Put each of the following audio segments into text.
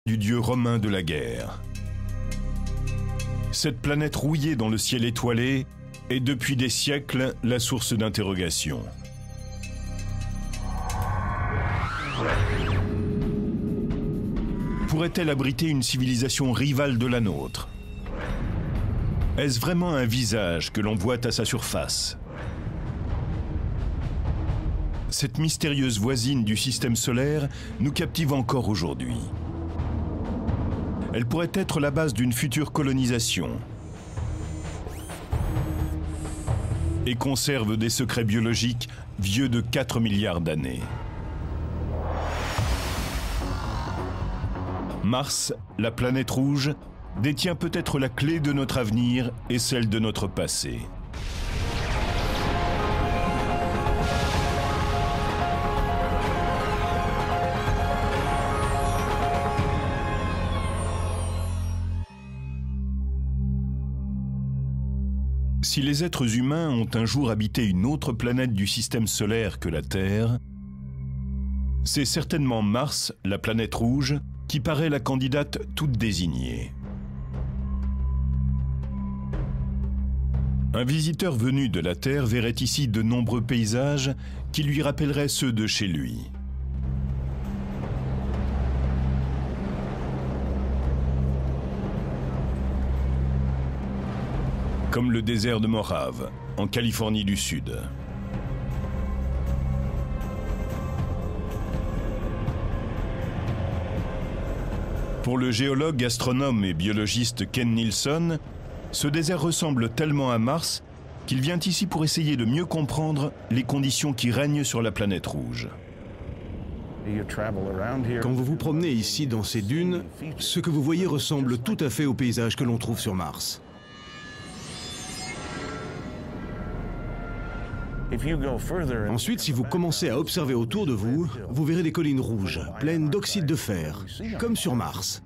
du dieu romain de la guerre. Cette planète rouillée dans le ciel étoilé est depuis des siècles la source d'interrogation. Pourrait-elle abriter une civilisation rivale de la nôtre? Est-ce vraiment un visage que l'on voit à sa surface? Cette mystérieuse voisine du système solaire nous captive encore aujourd'hui. Elle pourrait être la base d'une future colonisation et conserve des secrets biologiques vieux de 4 milliards d'années. Mars, la planète rouge, détient peut-être la clé de notre avenir et celle de notre passé. Si les êtres humains ont un jour habité une autre planète du système solaire que la Terre, c'est certainement Mars, la planète rouge, qui paraît la candidate toute désignée. Un visiteur venu de la Terre verrait ici de nombreux paysages qui lui rappelleraient ceux de chez lui. Comme le désert de Mojave, en Californie du Sud. Pour le géologue, astronome et biologiste Ken Nielsen, ce désert ressemble tellement à Mars qu'il vient ici pour essayer de mieux comprendre les conditions qui règnent sur la planète rouge. Quand vous vous promenez ici dans ces dunes, ce que vous voyez ressemble tout à fait au paysage que l'on trouve sur Mars. Ensuite, si vous commencez à observer autour de vous, vous verrez des collines rouges, pleines d'oxyde de fer, comme sur Mars.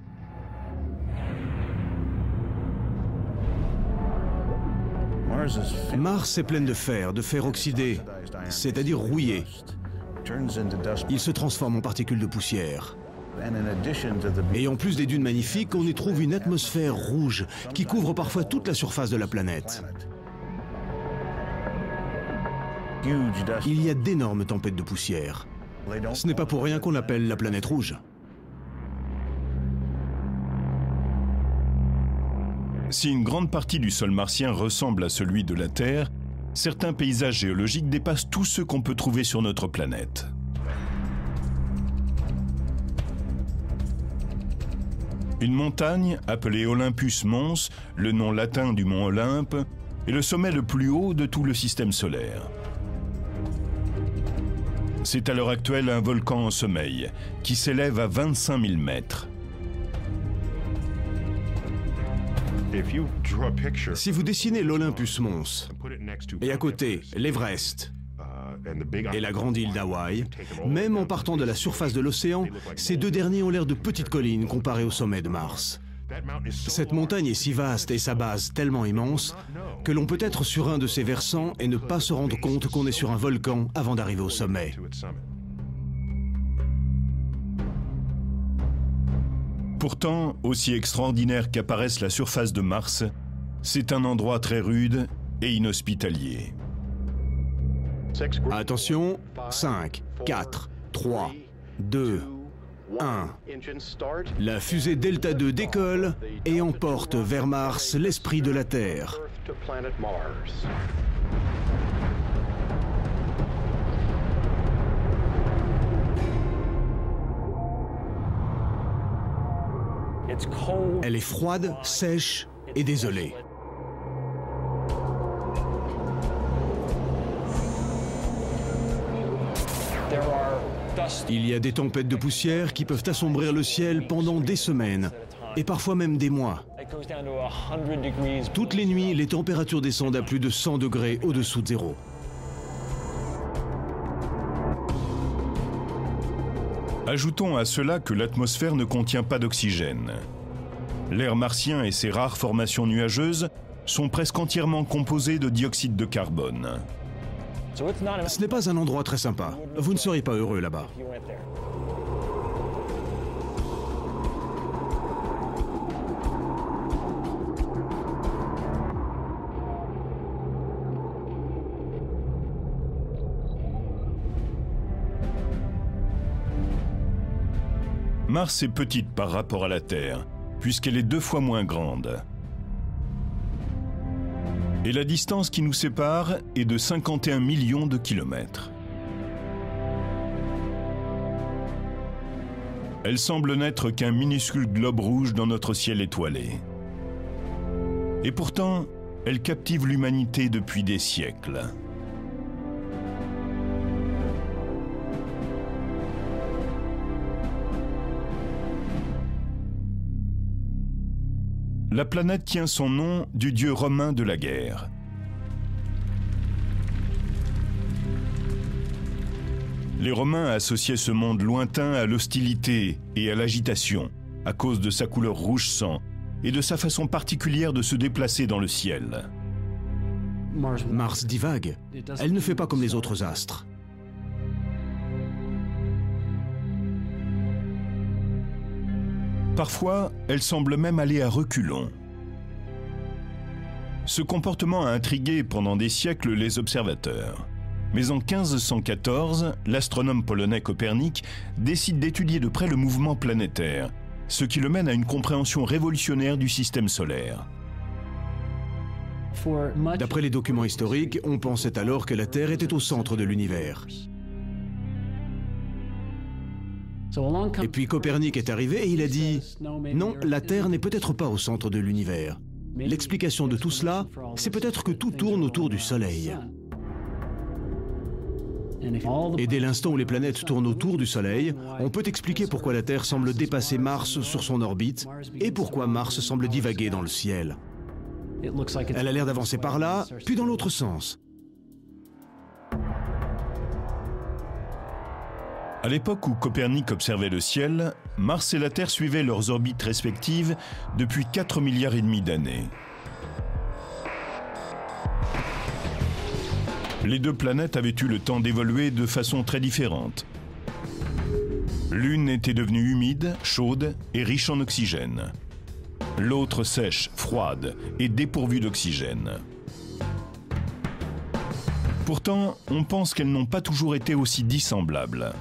Mars est pleine de fer oxydé, c'est-à-dire rouillé. Il se transforme en particules de poussière. Et en plus des dunes magnifiques, on y trouve une atmosphère rouge qui couvre parfois toute la surface de la planète. Il y a d'énormes tempêtes de poussière. Ce n'est pas pour rien qu'on l'appelle la planète rouge. Si une grande partie du sol martien ressemble à celui de la Terre, certains paysages géologiques dépassent tous ceux qu'on peut trouver sur notre planète. Une montagne, appelée Olympus Mons, le nom latin du mont Olympe, est le sommet le plus haut de tout le système solaire. C'est à l'heure actuelle un volcan en sommeil, qui s'élève à 25 000 mètres. Si vous dessinez l'Olympus Mons, et à côté l'Everest et la grande île d'Hawaï, même en partant de la surface de l'océan, ces deux derniers ont l'air de petites collines comparées au sommet de Mars. Cette montagne est si vaste et sa base tellement immense que l'on peut être sur un de ses versants et ne pas se rendre compte qu'on est sur un volcan avant d'arriver au sommet. Pourtant, aussi extraordinaire qu'apparaisse la surface de Mars, c'est un endroit très rude et inhospitalier. Attention, 5, 4, 3, 2, 1. La fusée Delta II décolle et emporte vers Mars l'esprit de la Terre. Elle est froide, sèche et désolée. Il y a des tempêtes de poussière qui peuvent assombrir le ciel pendant des semaines, et parfois même des mois. Toutes les nuits, les températures descendent à plus de 100 degrés au-dessous de zéro. Ajoutons à cela que l'atmosphère ne contient pas d'oxygène. L'air martien et ses rares formations nuageuses sont presque entièrement composés de dioxyde de carbone. Ce n'est pas un endroit très sympa. Vous ne serez pas heureux là-bas. Mars est petite par rapport à la Terre, puisqu'elle est 2 fois moins grande. Et la distance qui nous sépare est de 51 millions de kilomètres. Elle semble n'être qu'un minuscule globe rouge dans notre ciel étoilé. Et pourtant, elle captive l'humanité depuis des siècles. La planète tient son nom du dieu romain de la guerre. Les Romains associaient ce monde lointain à l'hostilité et à l'agitation, à cause de sa couleur rouge sang et de sa façon particulière de se déplacer dans le ciel. Mars divague. Elle ne fait pas comme les autres astres. Parfois, elle semble même aller à reculons. Ce comportement a intrigué pendant des siècles les observateurs. Mais en 1514, l'astronome polonais Copernic décide d'étudier de près le mouvement planétaire, ce qui le mène à une compréhension révolutionnaire du système solaire. D'après les documents historiques, on pensait alors que la Terre était au centre de l'univers. Et puis Copernic est arrivé et il a dit « Non, la Terre n'est peut-être pas au centre de l'univers. L'explication de tout cela, c'est peut-être que tout tourne autour du Soleil. » Et dès l'instant où les planètes tournent autour du Soleil, on peut expliquer pourquoi la Terre semble dépasser Mars sur son orbite et pourquoi Mars semble divaguer dans le ciel. Elle a l'air d'avancer par là, puis dans l'autre sens. À l'époque où Copernic observait le ciel, Mars et la Terre suivaient leurs orbites respectives depuis 4,5 milliards d'années. Les 2 planètes avaient eu le temps d'évoluer de façon très différente. L'une était devenue humide, chaude et riche en oxygène. L'autre sèche, froide et dépourvue d'oxygène. Pourtant, on pense qu'elles n'ont pas toujours été aussi dissemblables.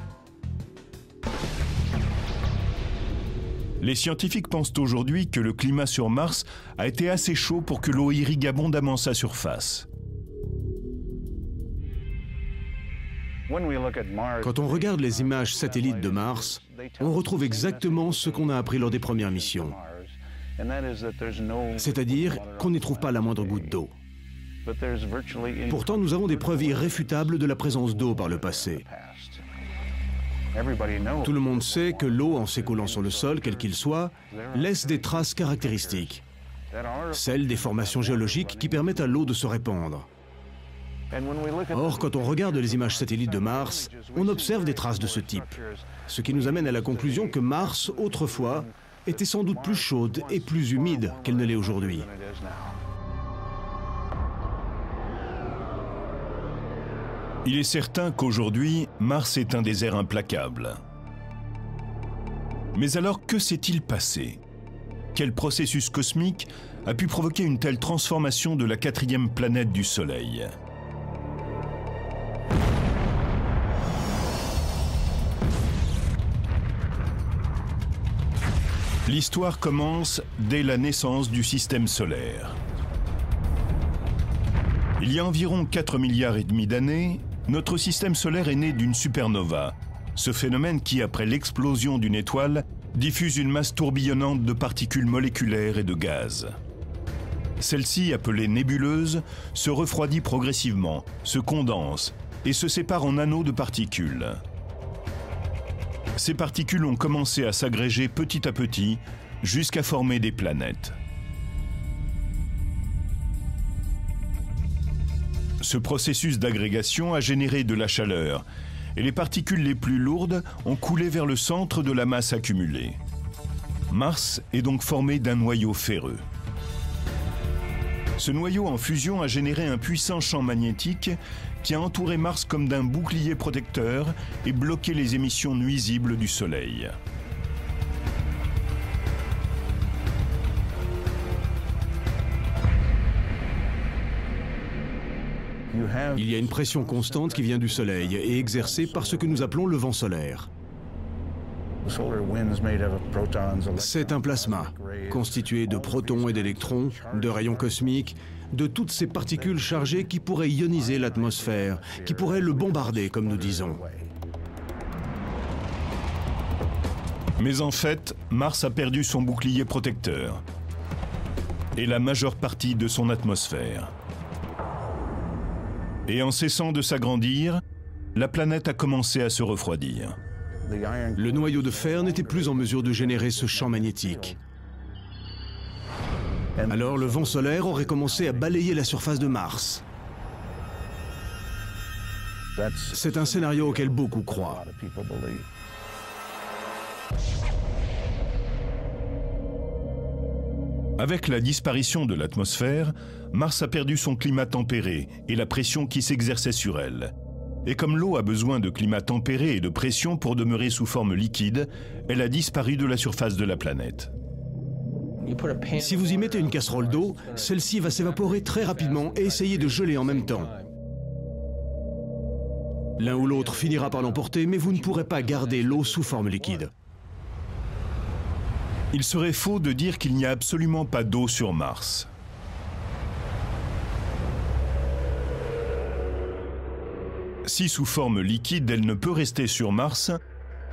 Les scientifiques pensent aujourd'hui que le climat sur Mars a été assez chaud pour que l'eau irrigue abondamment sa surface. Quand on regarde les images satellites de Mars, on retrouve exactement ce qu'on a appris lors des premières missions. C'est-à-dire qu'on n'y trouve pas la moindre goutte d'eau. Pourtant, nous avons des preuves irréfutables de la présence d'eau par le passé. Tout le monde sait que l'eau, en s'écoulant sur le sol, quel qu'il soit, laisse des traces caractéristiques, celles des formations géologiques qui permettent à l'eau de se répandre. Or, quand on regarde les images satellites de Mars, on observe des traces de ce type, ce qui nous amène à la conclusion que Mars, autrefois, était sans doute plus chaude et plus humide qu'elle ne l'est aujourd'hui. Il est certain qu'aujourd'hui, Mars est un désert implacable. Mais alors, que s'est-il passé? Quel processus cosmique a pu provoquer une telle transformation de la 4e planète du Soleil? L'histoire commence dès la naissance du système solaire. Il y a environ 4,5 milliards d'années, notre système solaire est né d'une supernova, ce phénomène qui, après l'explosion d'une étoile, diffuse une masse tourbillonnante de particules moléculaires et de gaz. Celle-ci, appelée nébuleuse, se refroidit progressivement, se condense et se sépare en anneaux de particules. Ces particules ont commencé à s'agréger petit à petit jusqu'à former des planètes. Ce processus d'agrégation a généré de la chaleur et les particules les plus lourdes ont coulé vers le centre de la masse accumulée. Mars est donc formé d'un noyau ferreux. Ce noyau en fusion a généré un puissant champ magnétique qui a entouré Mars comme d'un bouclier protecteur et bloqué les émissions nuisibles du Soleil. Il y a une pression constante qui vient du Soleil et exercée par ce que nous appelons le vent solaire. C'est un plasma, constitué de protons et d'électrons, de rayons cosmiques, de toutes ces particules chargées qui pourraient ioniser l'atmosphère, qui pourraient le bombarder, comme nous disons. Mais en fait, Mars a perdu son bouclier protecteur et la majeure partie de son atmosphère. Et en cessant de s'agrandir, la planète a commencé à se refroidir. Le noyau de fer n'était plus en mesure de générer ce champ magnétique. Alors le vent solaire aurait commencé à balayer la surface de Mars. C'est un scénario auquel beaucoup croient. Avec la disparition de l'atmosphère, Mars a perdu son climat tempéré et la pression qui s'exerçait sur elle. Et comme l'eau a besoin de climat tempéré et de pression pour demeurer sous forme liquide, elle a disparu de la surface de la planète. Si vous y mettez une casserole d'eau, celle-ci va s'évaporer très rapidement et essayer de geler en même temps. L'un ou l'autre finira par l'emporter, mais vous ne pourrez pas garder l'eau sous forme liquide. Il serait faux de dire qu'il n'y a absolument pas d'eau sur Mars. Si sous forme liquide elle ne peut rester sur Mars,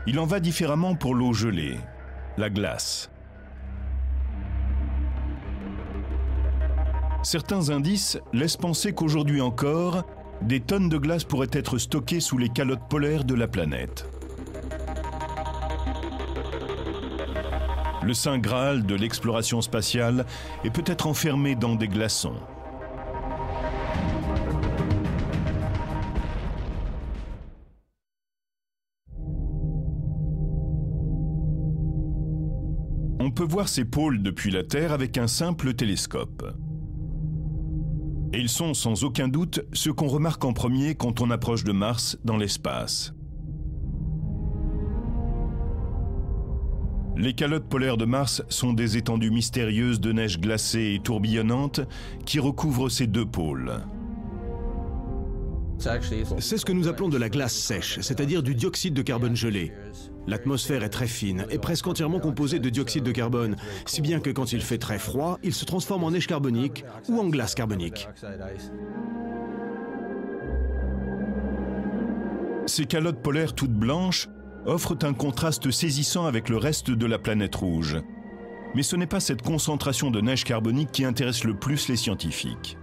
il en va différemment pour l'eau gelée, la glace. Certains indices laissent penser qu'aujourd'hui encore, des tonnes de glace pourraient être stockées sous les calottes polaires de la planète. Le saint Graal de l'exploration spatiale est peut-être enfermé dans des glaçons. On peut voir ces pôles depuis la Terre avec un simple télescope. Et ils sont sans aucun doute ce qu'on remarque en premier quand on approche de Mars dans l'espace. Les calottes polaires de Mars sont des étendues mystérieuses de neige glacée et tourbillonnante qui recouvrent ces deux pôles. C'est ce que nous appelons de la glace sèche, c'est-à-dire du dioxyde de carbone gelé. L'atmosphère est très fine et presque entièrement composée de dioxyde de carbone, si bien que quand il fait très froid, il se transforme en neige carbonique ou en glace carbonique. Ces calottes polaires toutes blanches offrent un contraste saisissant avec le reste de la planète rouge. Mais ce n'est pas cette concentration de neige carbonique qui intéresse le plus les scientifiques.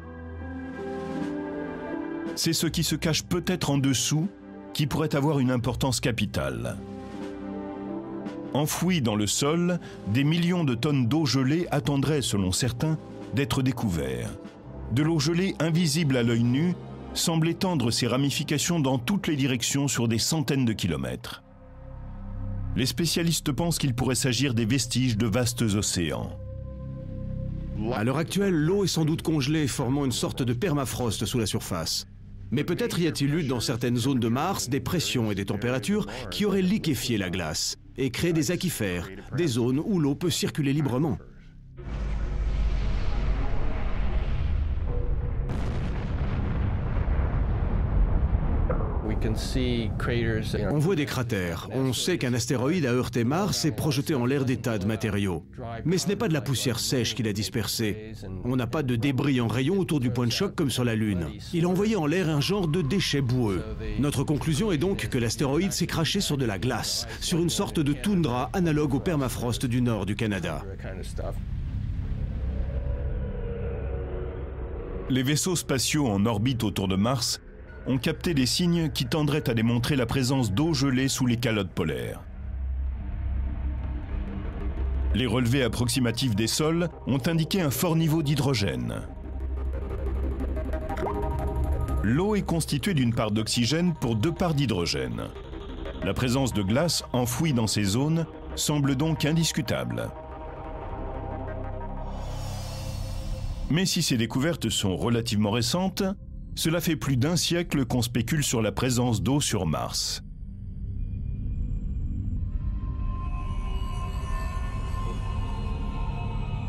C'est ce qui se cache peut-être en dessous qui pourrait avoir une importance capitale. Enfouis dans le sol, des millions de tonnes d'eau gelée attendraient, selon certains, d'être découverts. De l'eau gelée invisible à l'œil nu semble étendre ses ramifications dans toutes les directions sur des centaines de kilomètres. Les spécialistes pensent qu'il pourrait s'agir des vestiges de vastes océans. À l'heure actuelle, l'eau est sans doute congelée, formant une sorte de permafrost sous la surface. Mais peut-être y a-t-il eu dans certaines zones de Mars des pressions et des températures qui auraient liquéfié la glace et créé des aquifères, des zones où l'eau peut circuler librement. On voit des cratères. On sait qu'un astéroïde a heurté Mars et projeté en l'air des tas de matériaux. Mais ce n'est pas de la poussière sèche qu'il a dispersée. On n'a pas de débris en rayon autour du point de choc comme sur la Lune. Il a envoyé en l'air un genre de déchet boueux. Notre conclusion est donc que l'astéroïde s'est craché sur de la glace, sur une sorte de toundra analogue au permafrost du nord du Canada. Les vaisseaux spatiaux en orbite autour de Mars ont capté des signes qui tendraient à démontrer la présence d'eau gelée sous les calottes polaires. Les relevés approximatifs des sols ont indiqué un fort niveau d'hydrogène. L'eau est constituée d'une part d'oxygène pour 2 parts d'hydrogène. La présence de glace enfouie dans ces zones semble donc indiscutable. Mais si ces découvertes sont relativement récentes, cela fait plus d'1 siècle qu'on spécule sur la présence d'eau sur Mars.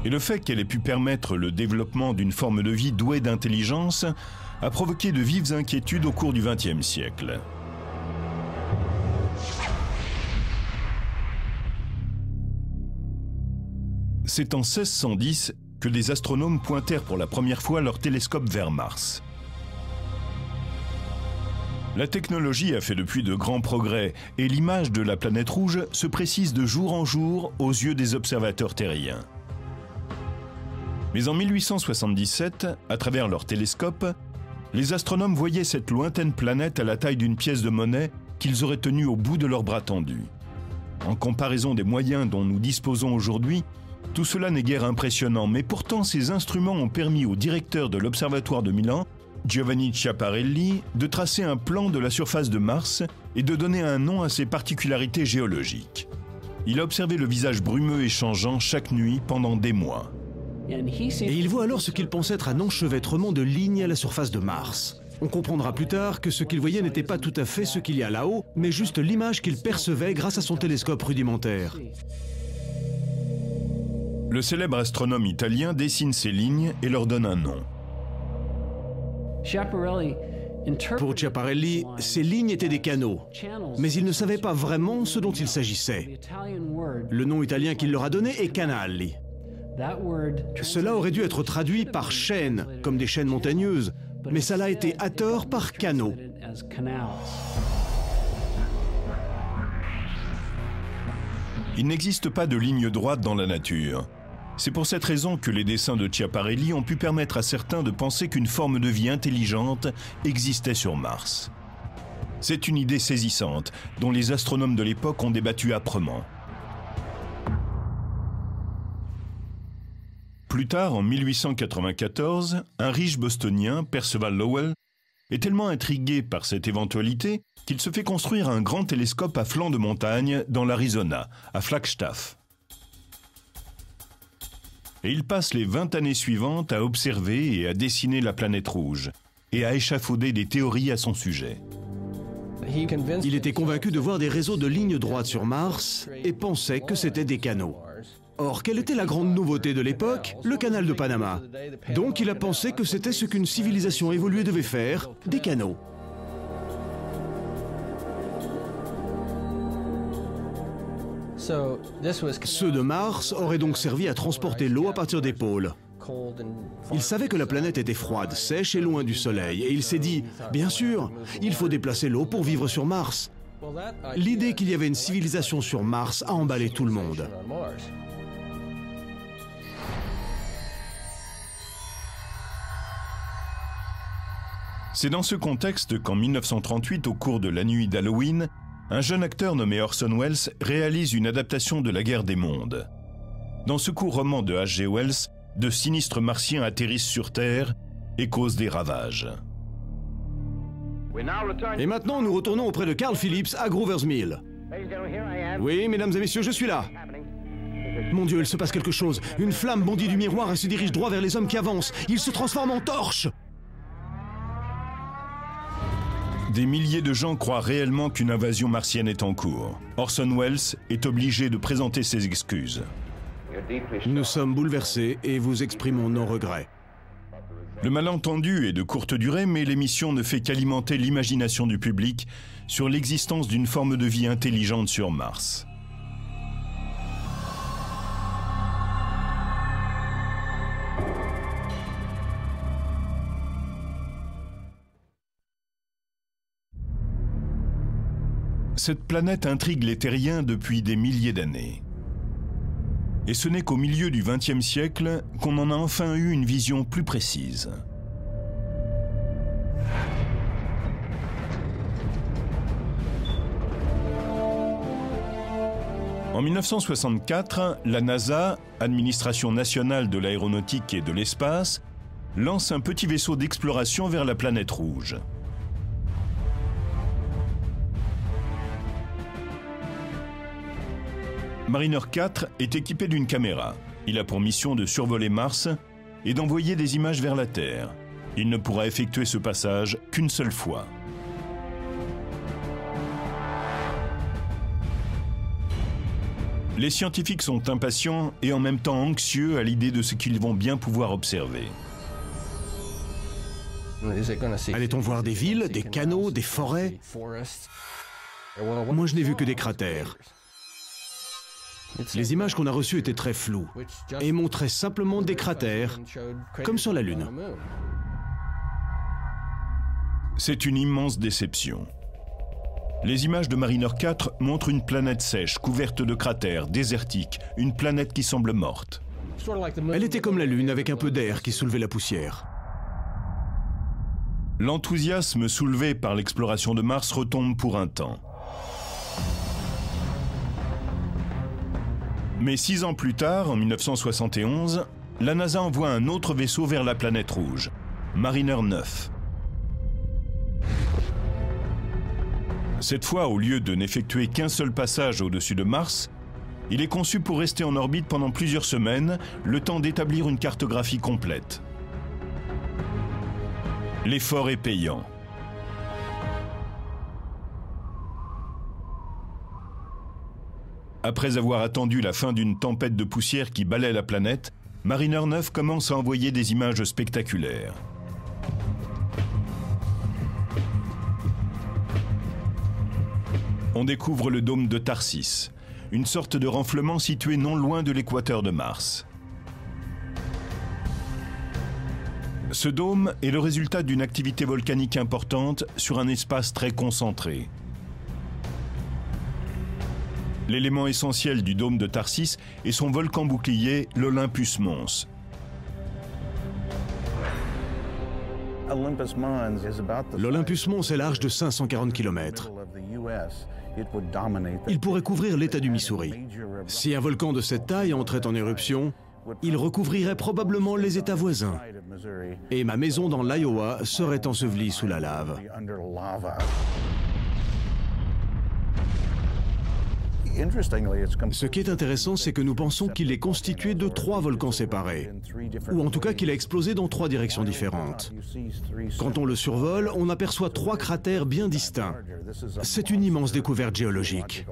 Et le fait qu'elle ait pu permettre le développement d'une forme de vie douée d'intelligence a provoqué de vives inquiétudes au cours du XXe siècle. C'est en 1610 que des astronomes pointèrent pour la première fois leur télescope vers Mars. La technologie a fait depuis de grands progrès et l'image de la planète rouge se précise de jour en jour aux yeux des observateurs terriens. Mais en 1877, à travers leur télescope, les astronomes voyaient cette lointaine planète à la taille d'une pièce de monnaie qu'ils auraient tenue au bout de leurs bras tendus. En comparaison des moyens dont nous disposons aujourd'hui, tout cela n'est guère impressionnant, mais pourtant ces instruments ont permis au directeur de l'Observatoire de Milan, Giovanni Schiaparelli, de tracer un plan de la surface de Mars et de donner un nom à ses particularités géologiques. Il a observé le visage brumeux et changeant chaque nuit pendant des mois. Et il voit alors ce qu'il pense être un enchevêtrement de lignes à la surface de Mars. On comprendra plus tard que ce qu'il voyait n'était pas tout à fait ce qu'il y a là-haut, mais juste l'image qu'il percevait grâce à son télescope rudimentaire. Le célèbre astronome italien dessine ces lignes et leur donne un nom. Pour Schiaparelli, ces lignes étaient des canaux, mais il ne savait pas vraiment ce dont il s'agissait. Le nom italien qu'il leur a donné est canali. Cela aurait dû être traduit par chaîne, comme des chaînes montagneuses, mais ça l'a été à tort par canaux. Il n'existe pas de ligne droite dans la nature. C'est pour cette raison que les dessins de Schiaparelli ont pu permettre à certains de penser qu'une forme de vie intelligente existait sur Mars. C'est une idée saisissante, dont les astronomes de l'époque ont débattu âprement. Plus tard, en 1894, un riche bostonien, Percival Lowell, est tellement intrigué par cette éventualité qu'il se fait construire un grand télescope à flanc de montagne dans l'Arizona, à Flagstaff. Et il passe les 20 années suivantes à observer et à dessiner la planète rouge, et à échafauder des théories à son sujet. Il était convaincu de voir des réseaux de lignes droites sur Mars et pensait que c'était des canaux. Or, quelle était la grande nouveauté de l'époque? Le canal de Panama. Donc il a pensé que c'était ce qu'une civilisation évoluée devait faire, des canaux. Ceux de Mars auraient donc servi à transporter l'eau à partir des pôles. Il savait que la planète était froide, sèche et loin du Soleil, et il s'est dit, bien sûr, il faut déplacer l'eau pour vivre sur Mars. L'idée qu'il y avait une civilisation sur Mars a emballé tout le monde. C'est dans ce contexte qu'en 1938, au cours de la nuit d'Halloween, un jeune acteur nommé Orson Welles réalise une adaptation de La Guerre des mondes. Dans ce court roman de H.G. Wells, de sinistres martiens atterrissent sur Terre et causent des ravages. Et maintenant, nous retournons auprès de Carl Phillips à Grover's Mill. Oui, mesdames et messieurs, je suis là. Mon Dieu, il se passe quelque chose. Une flamme bondit du miroir et se dirige droit vers les hommes qui avancent. Ils se transforment en torches. Des milliers de gens croient réellement qu'une invasion martienne est en cours. Orson Welles est obligé de présenter ses excuses. Nous sommes bouleversés et vous exprimons nos regrets. Le malentendu est de courte durée, mais l'émission ne fait qu'alimenter l'imagination du public sur l'existence d'une forme de vie intelligente sur Mars. Cette planète intrigue les terriens depuis des milliers d'années. Et ce n'est qu'au milieu du XXe siècle qu'on en a enfin eu une vision plus précise. En 1964, la NASA, Administration nationale de l'aéronautique et de l'espace, lance un petit vaisseau d'exploration vers la planète rouge. Mariner 4 est équipé d'une caméra. Il a pour mission de survoler Mars et d'envoyer des images vers la Terre. Il ne pourra effectuer ce passage qu'une seule fois. Les scientifiques sont impatients et en même temps anxieux à l'idée de ce qu'ils vont bien pouvoir observer. Allait-on voir des villes, des canaux, des forêts? Moi, je n'ai vu que des cratères. Les images qu'on a reçues étaient très floues et montraient simplement des cratères, comme sur la Lune. C'est une immense déception. Les images de Mariner 4 montrent une planète sèche, couverte de cratères, désertique, une planète qui semble morte. Elle était comme la Lune, avec un peu d'air qui soulevait la poussière. L'enthousiasme soulevé par l'exploration de Mars retombe pour un temps. Mais 6 ans plus tard, en 1971, la NASA envoie un autre vaisseau vers la planète rouge, Mariner 9. Cette fois, au lieu de n'effectuer qu'un seul passage au-dessus de Mars, il est conçu pour rester en orbite pendant plusieurs semaines, le temps d'établir une cartographie complète. L'effort est payant. Après avoir attendu la fin d'une tempête de poussière qui balaie la planète, Mariner 9 commence à envoyer des images spectaculaires. On découvre le dôme de Tharsis, une sorte de renflement situé non loin de l'équateur de Mars. Ce dôme est le résultat d'une activité volcanique importante sur un espace très concentré. L'élément essentiel du dôme de Tharsis est son volcan bouclier, l'Olympus Mons. L'Olympus Mons est large de 540 km. Il pourrait couvrir l'État du Missouri. Si un volcan de cette taille entrait en éruption, il recouvrirait probablement les États voisins. Et ma maison dans l'Iowa serait ensevelie sous la lave. Ce qui est intéressant, c'est que nous pensons qu'il est constitué de 3 volcans séparés, ou en tout cas qu'il a explosé dans 3 directions différentes. Quand on le survole, on aperçoit 3 cratères bien distincts. C'est une immense découverte géologique.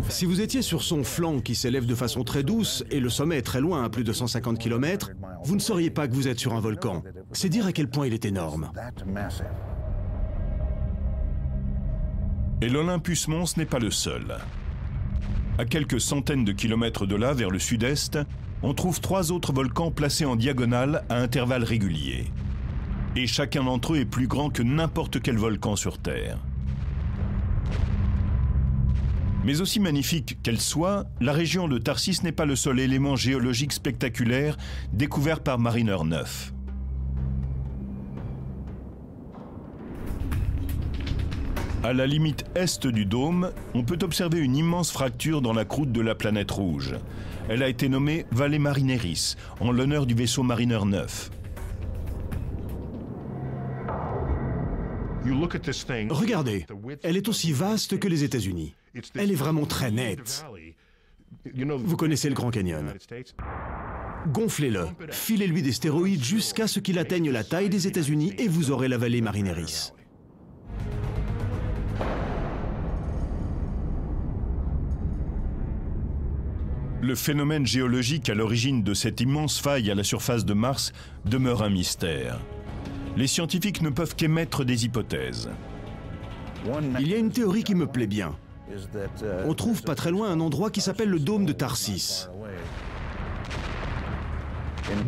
Si vous étiez sur son flanc qui s'élève de façon très douce et le sommet est très loin, à plus de 150 km, vous ne sauriez pas que vous êtes sur un volcan. C'est dire à quel point il est énorme. Et l'Olympus Mons n'est pas le seul. À quelques centaines de kilomètres de là, vers le sud-est, on trouve 3 autres volcans placés en diagonale à intervalles réguliers. Et chacun d'entre eux est plus grand que n'importe quel volcan sur Terre. Mais aussi magnifique qu'elle soit, la région de Tharsis n'est pas le seul élément géologique spectaculaire découvert par Mariner 9. À la limite est du dôme, on peut observer une immense fracture dans la croûte de la planète rouge. Elle a été nommée Valles Marineris, en l'honneur du vaisseau Mariner 9. Regardez, elle est aussi vaste que les États-Unis. Elle est vraiment très nette. Vous connaissez le Grand Canyon. Gonflez-le, filez-lui des stéroïdes jusqu'à ce qu'il atteigne la taille des États-Unis et vous aurez la vallée Marineris. Le phénomène géologique à l'origine de cette immense faille à la surface de Mars demeure un mystère. Les scientifiques ne peuvent qu'émettre des hypothèses. Il y a une théorie qui me plaît bien. On trouve pas très loin un endroit qui s'appelle le dôme de Tharsis.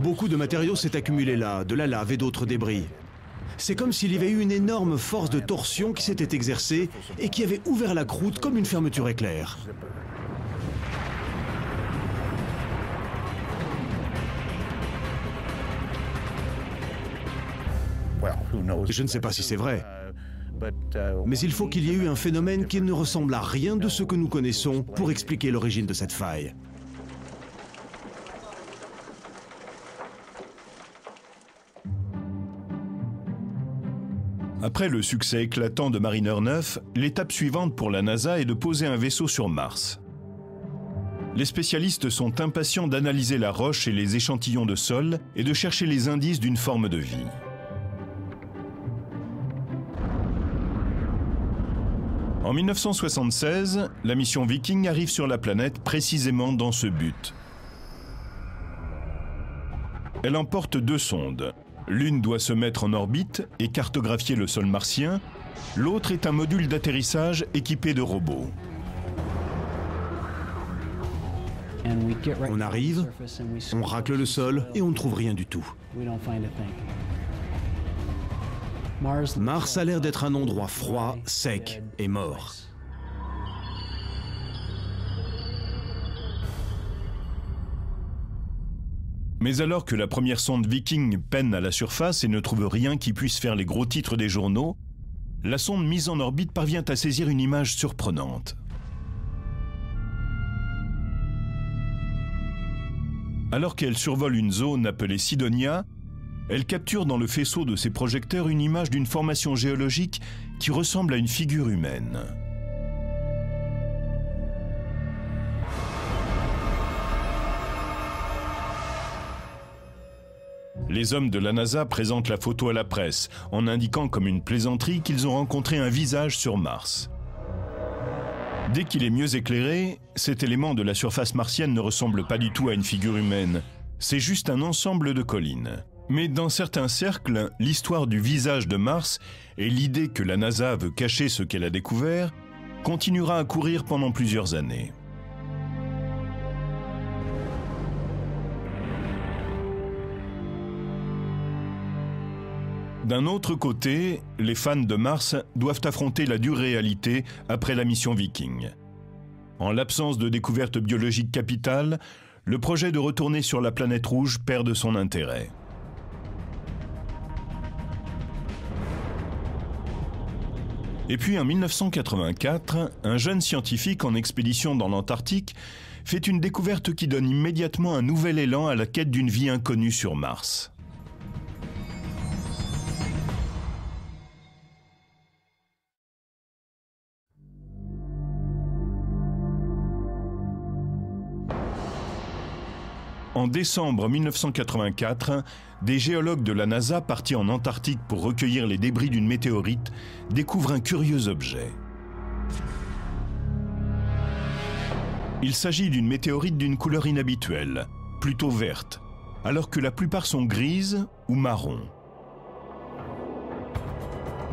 Beaucoup de matériaux s'est accumulé là, de la lave et d'autres débris. C'est comme s'il y avait eu une énorme force de torsion qui s'était exercée et qui avait ouvert la croûte comme une fermeture éclair. Je ne sais pas si c'est vrai, mais il faut qu'il y ait eu un phénomène qui ne ressemble à rien de ce que nous connaissons pour expliquer l'origine de cette faille. Après le succès éclatant de Mariner 9, l'étape suivante pour la NASA est de poser un vaisseau sur Mars. Les spécialistes sont impatients d'analyser la roche et les échantillons de sol et de chercher les indices d'une forme de vie. En 1976, la mission Viking arrive sur la planète précisément dans ce but. Elle emporte 2 sondes. L'une doit se mettre en orbite et cartographier le sol martien, L'autre est un module d'atterrissage équipé de robots. On arrive, on racle le sol et on ne trouve rien du tout. Mars a l'air d'être un endroit froid, sec et mort. Mais alors que la première sonde Viking peine à la surface et ne trouve rien qui puisse faire les gros titres des journaux, la sonde mise en orbite parvient à saisir une image surprenante. Alors qu'elle survole une zone appelée Sidonia, elle capture dans le faisceau de ses projecteurs une image d'une formation géologique qui ressemble à une figure humaine. Les hommes de la NASA présentent la photo à la presse, en indiquant comme une plaisanterie qu'ils ont rencontré un visage sur Mars. Dès qu'il est mieux éclairé, cet élément de la surface martienne ne ressemble pas du tout à une figure humaine. C'est juste un ensemble de collines. Mais dans certains cercles, l'histoire du visage de Mars et l'idée que la NASA veut cacher ce qu'elle a découvert continuera à courir pendant plusieurs années. D'un autre côté, les fans de Mars doivent affronter la dure réalité après la mission Viking. En l'absence de découverte biologique capitale, le projet de retourner sur la planète rouge perd de son intérêt. Et puis en 1984, un jeune scientifique en expédition dans l'Antarctique fait une découverte qui donne immédiatement un nouvel élan à la quête d'une vie inconnue sur Mars. En décembre 1984, des géologues de la NASA partis en Antarctique pour recueillir les débris d'une météorite découvrent un curieux objet. Il s'agit d'une météorite d'une couleur inhabituelle, plutôt verte, alors que la plupart sont grises ou marron.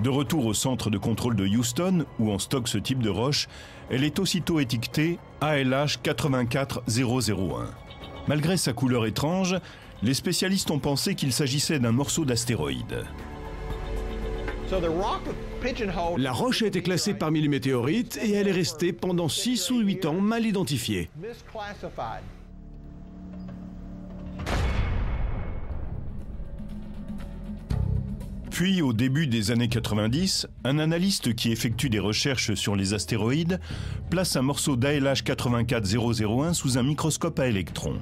De retour au centre de contrôle de Houston, où on stocke ce type de roche, elle est aussitôt étiquetée ALH 84001. Malgré sa couleur étrange, les spécialistes ont pensé qu'il s'agissait d'un morceau d'astéroïde. La roche a été classée parmi les météorites et elle est restée pendant 6 ou 8 ans mal identifiée. Puis, au début des années 90, un analyste qui effectue des recherches sur les astéroïdes place un morceau d'ALH 84001 sous un microscope à électrons.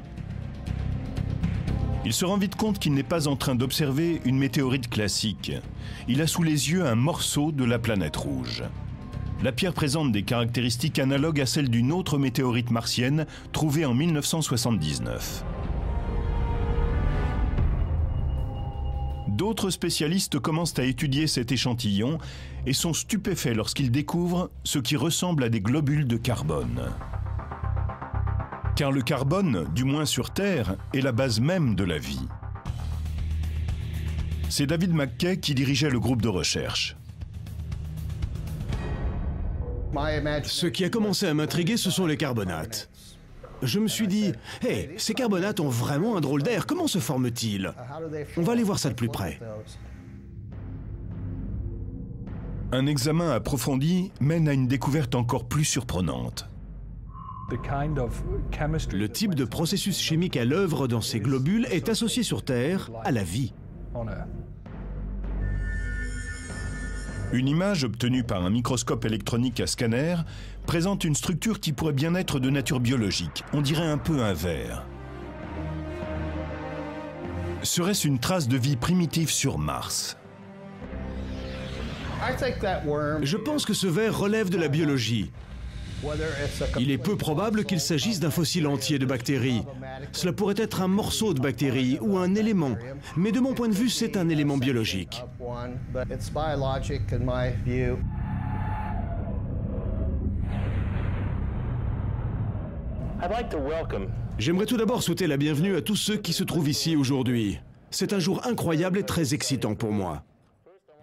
Il se rend vite compte qu'il n'est pas en train d'observer une météorite classique. Il a sous les yeux un morceau de la planète rouge. La pierre présente des caractéristiques analogues à celles d'une autre météorite martienne trouvée en 1979. D'autres spécialistes commencent à étudier cet échantillon et sont stupéfaits lorsqu'ils découvrent ce qui ressemble à des globules de carbone. Car le carbone, du moins sur Terre, est la base même de la vie. C'est David McKay qui dirigeait le groupe de recherche. Ce qui a commencé à m'intriguer, ce sont les carbonates. Je me suis dit, hey, ces carbonates ont vraiment un drôle d'air, comment se forment-ils? On va aller voir ça de plus près. Un examen approfondi mène à une découverte encore plus surprenante. Le type de processus chimique à l'œuvre dans ces globules est associé sur Terre à la vie. Une image obtenue par un microscope électronique à scanner présente une structure qui pourrait bien être de nature biologique. On dirait un peu un ver. Serait-ce une trace de vie primitive sur Mars? Je pense que ce ver relève de la biologie. Il est peu probable qu'il s'agisse d'un fossile entier de bactéries. Cela pourrait être un morceau de bactérie ou un élément, mais de mon point de vue, c'est un élément biologique. J'aimerais tout d'abord souhaiter la bienvenue à tous ceux qui se trouvent ici aujourd'hui. C'est un jour incroyable et très excitant pour moi.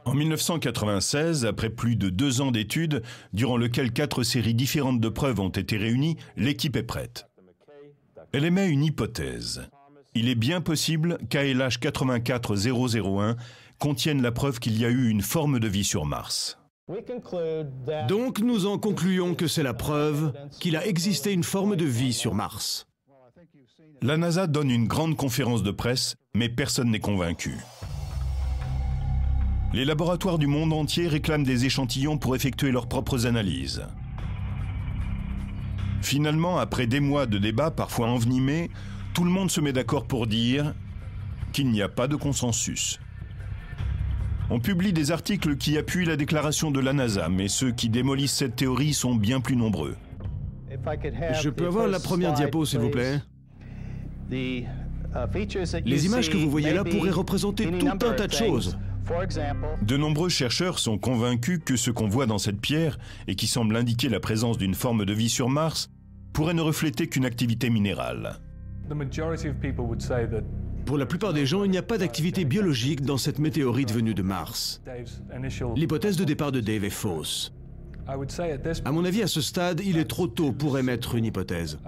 En 1996, après plus de 2 ans d'études, durant lesquelles 4 séries différentes de preuves ont été réunies, l'équipe est prête. Elle émet une hypothèse. Il est bien possible qu'ALH 84001 contienne la preuve qu'il y a eu une forme de vie sur Mars. Donc nous en concluons que c'est la preuve qu'il a existé une forme de vie sur Mars. La NASA donne une grande conférence de presse, mais personne n'est convaincu. Les laboratoires du monde entier réclament des échantillons pour effectuer leurs propres analyses. Finalement, après des mois de débats parfois envenimés, tout le monde se met d'accord pour dire qu'il n'y a pas de consensus. On publie des articles qui appuient la déclaration de la NASA, mais ceux qui démolissent cette théorie sont bien plus nombreux. Je peux avoir la première diapo, s'il vous plaît? Les images que vous voyez là pourraient représenter tout un tas de choses. De nombreux chercheurs sont convaincus que ce qu'on voit dans cette pierre, et qui semble indiquer la présence d'une forme de vie sur Mars, pourrait ne refléter qu'une activité minérale. Pour la plupart des gens, il n'y a pas d'activité biologique dans cette météorite venue de Mars. L'hypothèse de départ de Dave est fausse. À mon avis, à ce stade, il est trop tôt pour émettre une hypothèse.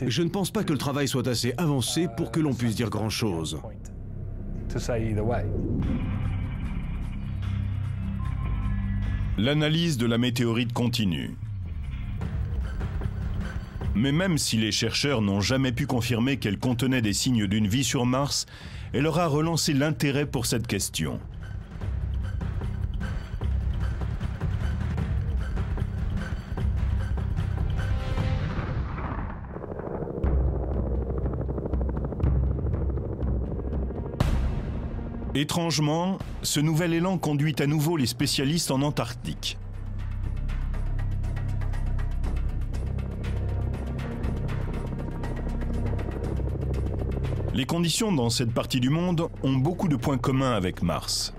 Je ne pense pas que le travail soit assez avancé pour que l'on puisse dire grand-chose. L'analyse de la météorite continue. Mais même si les chercheurs n'ont jamais pu confirmer qu'elle contenait des signes d'une vie sur Mars, elle aura relancé l'intérêt pour cette question. Étrangement, ce nouvel élan conduit à nouveau les spécialistes en Antarctique. Les conditions dans cette partie du monde ont beaucoup de points communs avec Mars.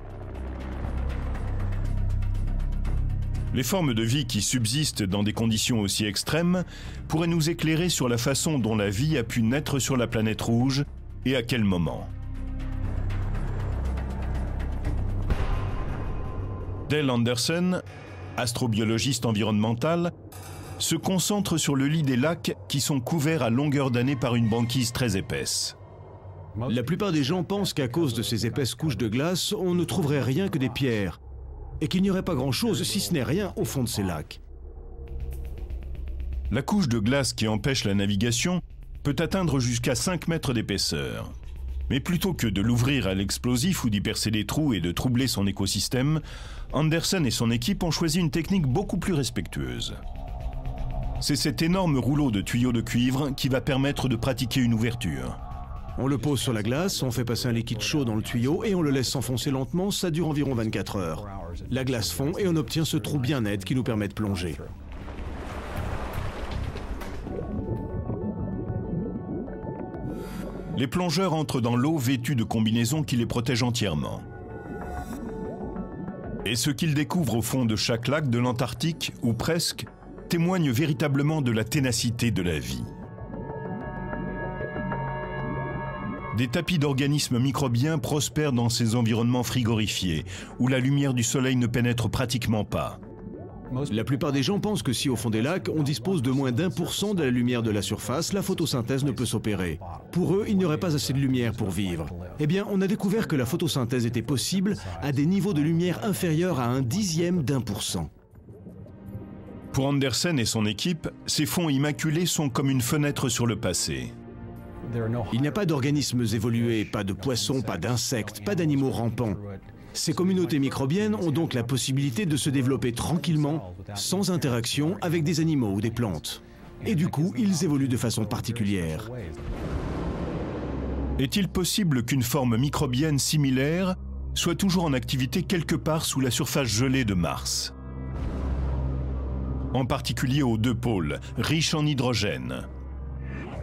Les formes de vie qui subsistent dans des conditions aussi extrêmes pourraient nous éclairer sur la façon dont la vie a pu naître sur la planète rouge et à quel moment. Dale Anderson, astrobiologiste environnemental, se concentre sur le lit des lacs qui sont couverts à longueur d'année par une banquise très épaisse. La plupart des gens pensent qu'à cause de ces épaisses couches de glace, on ne trouverait rien que des pierres, et qu'il n'y aurait pas grand-chose, si ce n'est rien, au fond de ces lacs. La couche de glace qui empêche la navigation peut atteindre jusqu'à 5 mètres d'épaisseur. Mais plutôt que de l'ouvrir à l'explosif ou d'y percer des trous et de troubler son écosystème, Anderson et son équipe ont choisi une technique beaucoup plus respectueuse. C'est cet énorme rouleau de tuyaux de cuivre qui va permettre de pratiquer une ouverture. On le pose sur la glace, on fait passer un liquide chaud dans le tuyau et on le laisse s'enfoncer lentement, ça dure environ 24 heures. La glace fond et on obtient ce trou bien net qui nous permet de plonger. Les plongeurs entrent dans l'eau vêtus de combinaisons qui les protègent entièrement. Et ce qu'ils découvrent au fond de chaque lac de l'Antarctique, ou presque, témoigne véritablement de la ténacité de la vie. Des tapis d'organismes microbiens prospèrent dans ces environnements frigorifiés, où la lumière du soleil ne pénètre pratiquement pas. La plupart des gens pensent que si au fond des lacs, on dispose de moins d'1% de la lumière de la surface, la photosynthèse ne peut s'opérer. Pour eux, il n'y aurait pas assez de lumière pour vivre. Eh bien, on a découvert que la photosynthèse était possible à des niveaux de lumière inférieurs à 1/10 d'1%. Pour Anderson et son équipe, ces fonds immaculés sont comme une fenêtre sur le passé. Il n'y a pas d'organismes évolués, pas de poissons, pas d'insectes, pas d'animaux rampants. Ces communautés microbiennes ont donc la possibilité de se développer tranquillement, sans interaction avec des animaux ou des plantes. Et du coup, ils évoluent de façon particulière. Est-il possible qu'une forme microbienne similaire soit toujours en activité quelque part sous la surface gelée de Mars? En particulier aux 2 pôles, riches en hydrogène.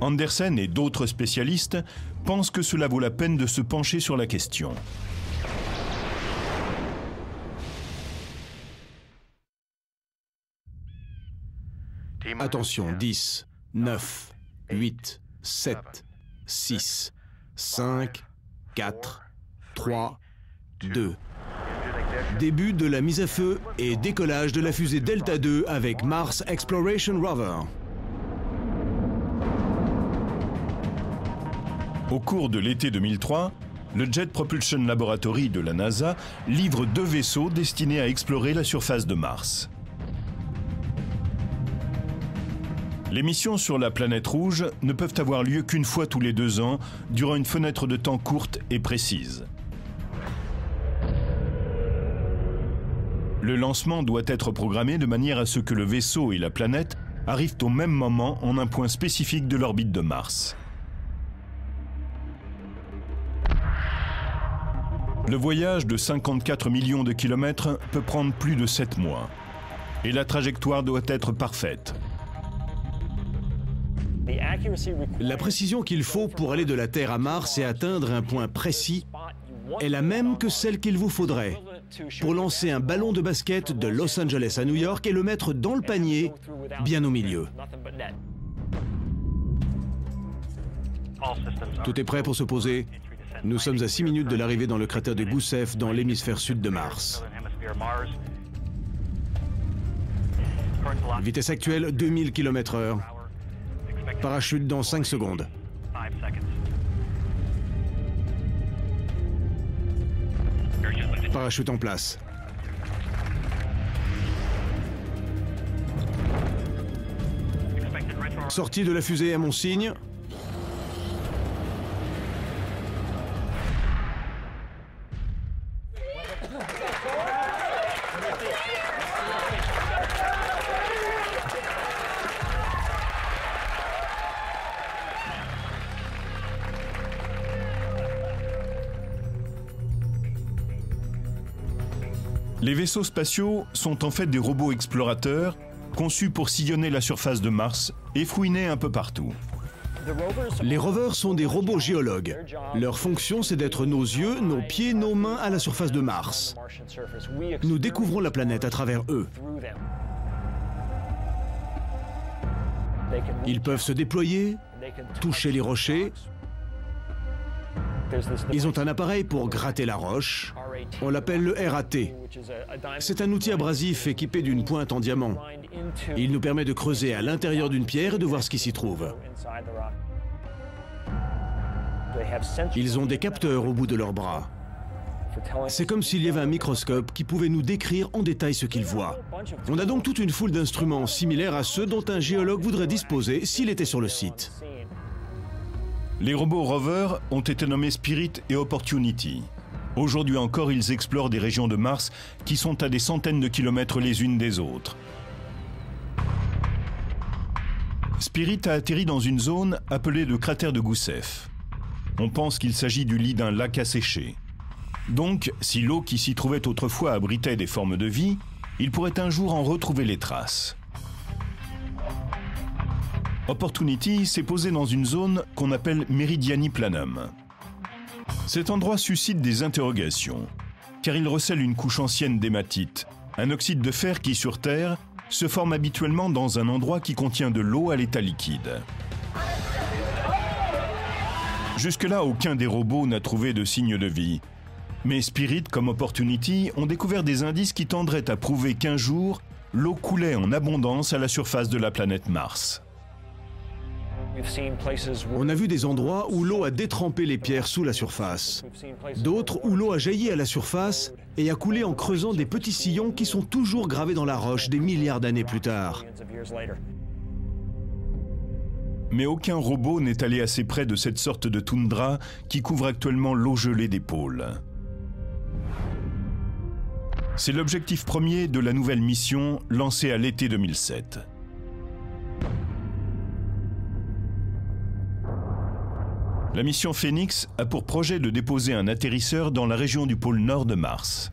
Anderson et d'autres spécialistes pensent que cela vaut la peine de se pencher sur la question. Attention, 10, 9, 8, 7, 6, 5, 4, 3, 2. Début de la mise à feu et décollage de la fusée Delta II avec Mars Exploration Rover. Au cours de l'été 2003, le Jet Propulsion Laboratory de la NASA livre 2 vaisseaux destinés à explorer la surface de Mars. Les missions sur la planète rouge ne peuvent avoir lieu qu'une fois tous les 2 ans, durant une fenêtre de temps courte et précise. Le lancement doit être programmé de manière à ce que le vaisseau et la planète arrivent au même moment en un point spécifique de l'orbite de Mars. Le voyage de 54 millions de kilomètres peut prendre plus de 7 mois. Et la trajectoire doit être parfaite. La précision qu'il faut pour aller de la Terre à Mars et atteindre un point précis est la même que celle qu'il vous faudrait pour lancer un ballon de basket de Los Angeles à New York et le mettre dans le panier, bien au milieu. Tout est prêt pour se poser. Nous sommes à 6 minutes de l'arrivée dans le cratère de Gusev, dans l'hémisphère sud de Mars. Vitesse actuelle, 2000 km/h. Parachute dans 5 secondes. Parachute en place. Sortie de la fusée à mon signe. Les vaisseaux spatiaux sont en fait des robots explorateurs conçus pour sillonner la surface de Mars et fouiner un peu partout. Les rovers sont des robots géologues. Leur fonction, c'est d'être nos yeux, nos pieds, nos mains à la surface de Mars. Nous découvrons la planète à travers eux. Ils peuvent se déployer, toucher les rochers. Ils ont un appareil pour gratter la roche. On l'appelle le RAT. C'est un outil abrasif équipé d'une pointe en diamant. Il nous permet de creuser à l'intérieur d'une pierre et de voir ce qui s'y trouve. Ils ont des capteurs au bout de leurs bras. C'est comme s'il y avait un microscope qui pouvait nous décrire en détail ce qu'ils voient. On a donc toute une foule d'instruments similaires à ceux dont un géologue voudrait disposer s'il était sur le site. Les robots rovers ont été nommés Spirit et Opportunity. Aujourd'hui encore, ils explorent des régions de Mars qui sont à des centaines de kilomètres les unes des autres. Spirit a atterri dans une zone appelée le cratère de Gusev. On pense qu'il s'agit du lit d'un lac asséché. Donc, si l'eau qui s'y trouvait autrefois abritait des formes de vie, il pourrait un jour en retrouver les traces. Opportunity s'est posé dans une zone qu'on appelle Meridiani Planum. Cet endroit suscite des interrogations, car il recèle une couche ancienne d'hématite, un oxyde de fer qui, sur Terre, se forme habituellement dans un endroit qui contient de l'eau à l'état liquide. Jusque-là, aucun des robots n'a trouvé de signe de vie. Mais Spirit comme Opportunity ont découvert des indices qui tendraient à prouver qu'un jour, l'eau coulait en abondance à la surface de la planète Mars. On a vu des endroits où l'eau a détrempé les pierres sous la surface. D'autres où l'eau a jailli à la surface et a coulé en creusant des petits sillons qui sont toujours gravés dans la roche des milliards d'années plus tard. Mais aucun robot n'est allé assez près de cette sorte de toundra qui couvre actuellement l'eau gelée des pôles. C'est l'objectif premier de la nouvelle mission lancée à l'été 2007. La mission Phoenix a pour projet de déposer un atterrisseur dans la région du pôle nord de Mars.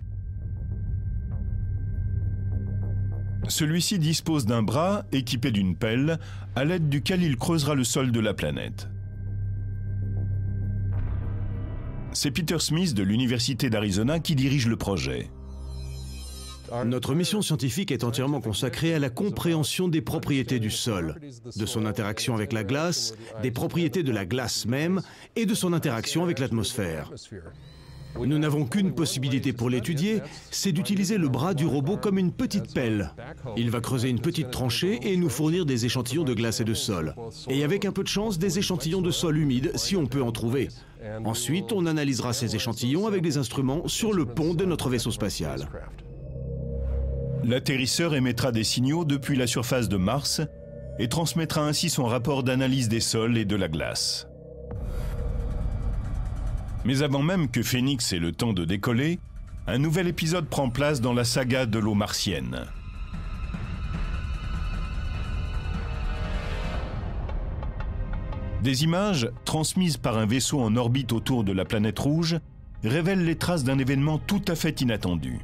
Celui-ci dispose d'un bras équipé d'une pelle, à l'aide duquel il creusera le sol de la planète. C'est Peter Smith de l'Université d'Arizona qui dirige le projet. Notre mission scientifique est entièrement consacrée à la compréhension des propriétés du sol, de son interaction avec la glace, des propriétés de la glace même et de son interaction avec l'atmosphère. Nous n'avons qu'une possibilité pour l'étudier, c'est d'utiliser le bras du robot comme une petite pelle. Il va creuser une petite tranchée et nous fournir des échantillons de glace et de sol. Et avec un peu de chance, des échantillons de sol humide, si on peut en trouver. Ensuite, on analysera ces échantillons avec des instruments sur le pont de notre vaisseau spatial. L'atterrisseur émettra des signaux depuis la surface de Mars et transmettra ainsi son rapport d'analyse des sols et de la glace. Mais avant même que Phoenix ait le temps de décoller, un nouvel épisode prend place dans la saga de l'eau martienne. Des images, transmises par un vaisseau en orbite autour de la planète rouge, révèlent les traces d'un événement tout à fait inattendu.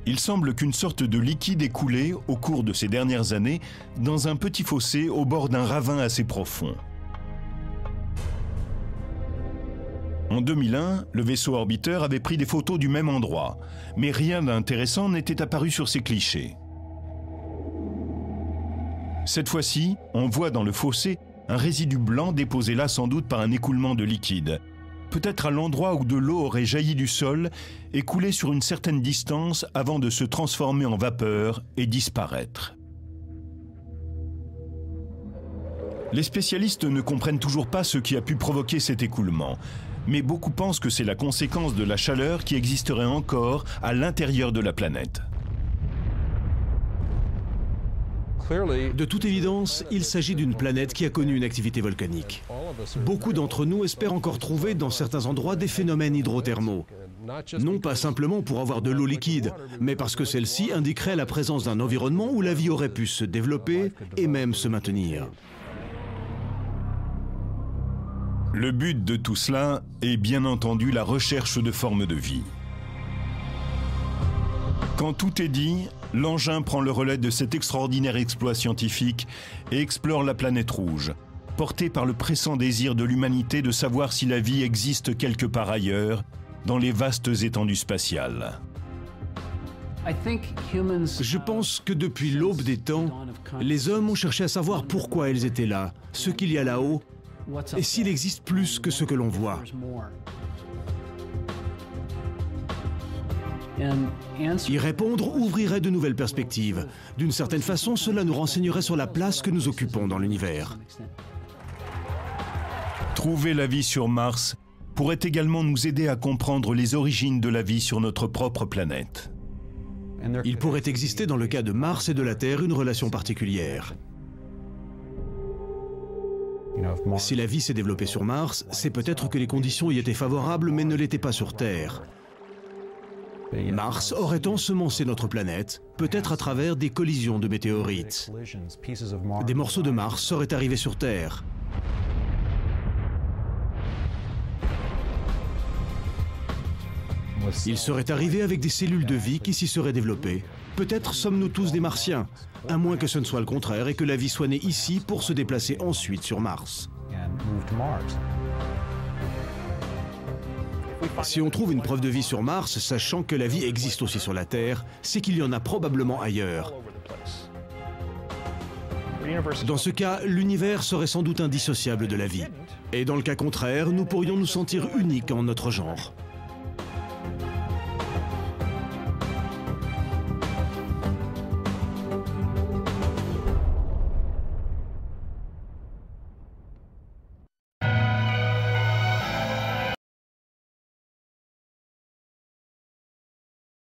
Il semble qu'une sorte de liquide ait coulé, au cours de ces dernières années, dans un petit fossé au bord d'un ravin assez profond. En 2001, le vaisseau orbiteur avait pris des photos du même endroit, mais rien d'intéressant n'était apparu sur ces clichés. Cette fois-ci, on voit dans le fossé un résidu blanc déposé là sans doute par un écoulement de liquide, peut-être à l'endroit où de l'eau aurait jailli du sol et coulé sur une certaine distance avant de se transformer en vapeur et disparaître. Les spécialistes ne comprennent toujours pas ce qui a pu provoquer cet écoulement, mais beaucoup pensent que c'est la conséquence de la chaleur qui existerait encore à l'intérieur de la planète. De toute évidence, il s'agit d'une planète qui a connu une activité volcanique. Beaucoup d'entre nous espèrent encore trouver dans certains endroits des phénomènes hydrothermaux. Non pas simplement pour avoir de l'eau liquide, mais parce que celle-ci indiquerait la présence d'un environnement où la vie aurait pu se développer et même se maintenir. Le but de tout cela est bien entendu la recherche de formes de vie. Quand tout est dit, l'engin prend le relais de cet extraordinaire exploit scientifique et explore la planète rouge, porté par le pressant désir de l'humanité de savoir si la vie existe quelque part ailleurs, dans les vastes étendues spatiales. Je pense que depuis l'aube des temps, les hommes ont cherché à savoir pourquoi ils étaient là, ce qu'il y a là-haut, et s'il existe plus que ce que l'on voit. Y répondre ouvrirait de nouvelles perspectives. D'une certaine façon, cela nous renseignerait sur la place que nous occupons dans l'univers. Trouver la vie sur Mars pourrait également nous aider à comprendre les origines de la vie sur notre propre planète. Il pourrait exister dans le cas de Mars et de la Terre une relation particulière. Si la vie s'est développée sur Mars, c'est peut-être que les conditions y étaient favorables mais ne l'étaient pas sur Terre. Mars aurait ensemencé notre planète, peut-être à travers des collisions de météorites. Des morceaux de Mars seraient arrivés sur Terre. Ils seraient arrivés avec des cellules de vie qui s'y seraient développées. Peut-être sommes-nous tous des Martiens, à moins que ce ne soit le contraire et que la vie soit née ici pour se déplacer ensuite sur Mars. Si on trouve une preuve de vie sur Mars, sachant que la vie existe aussi sur la Terre, c'est qu'il y en a probablement ailleurs. Dans ce cas, l'univers serait sans doute indissociable de la vie. Et dans le cas contraire, nous pourrions nous sentir uniques en notre genre.